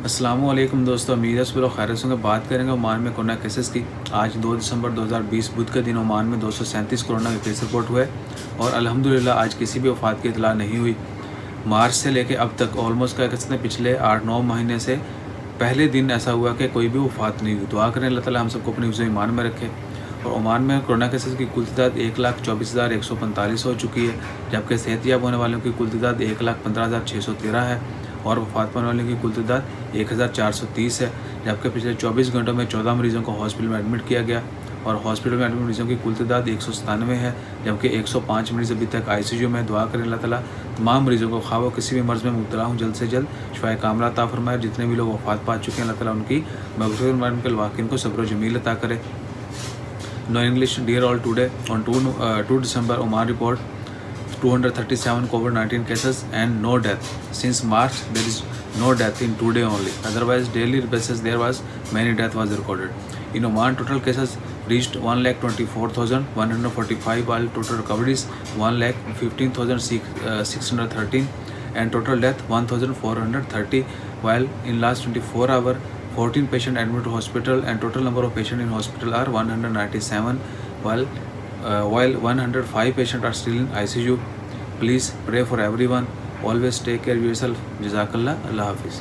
السلام علیکم دوستو، امید ہے سب لوگ خیریت سے بات کریں گے عمان میں کورونا کیسز کی۔ آج 2 دسمبر 2020 بدھ کے دن عمان میں 237 کورونا کے کیس رپورٹ ہوئے اور الحمدللہ آج کسی بھی وفات کی اطلاع نہیں ہوئی۔ مارچ سے لے کے اب تک آلموسٹ کہہ سکتے ہیں پچھلے 8-9 مہینے سے پہلے دن ایسا ہوا کہ کوئی بھی وفات نہیں ہوئی۔ دعا کریں اللہ تعالیٰ ہم سب کو اپنے حفظ و ایمان میں رکھے۔ اور عمان میں کورونا کیسز کی کل تعداد 1,24,145 ہو چکی ہے، جبکہ صحت یاب ہونے والوں کی کل تعداد 1,15,613 ہے اور وفات پانے والوں کی کل تعداد 1,430 ہے، جبکہ پچھلے 24 گھنٹوں میں 14 مریضوں کو ہاسپٹل میں ایڈمٹ کیا گیا اور ہاسپٹل میں ایڈمٹ مریضوں کی کل تعداد 197 ہے، جبکہ 105 مریض ابھی تک ICU میں۔ دعا کریں اللہ تعالیٰ تمام مریضوں کو خواہ وہ کسی بھی مرض میں مبتلا ہوں جلد سے جلد شفاء کاملہ عطا فرمائے۔ جتنے بھی لوگ وفات پا چکے ہیں اللہ تعالیٰ ان کی مغفرت کے الواقعین کو صبر و جمیل عطا کرے۔ No English. Dear all, today on 2 December, Oman report 237 COVID-19 cases and no death. Since March, there is no death in today only. Otherwise, daily basis there was many death was recorded. In Oman, total cases reached 1,24,145, while total recoveries 1,15,613, and total death 1,430. While in last 24 hours, 14 patients admitted to hospital and total number of patients in hospital are 197, while 105 patients are still in ICU. Please pray for everyone. Always take care of yourself. Jazakallah. Allah Hafiz.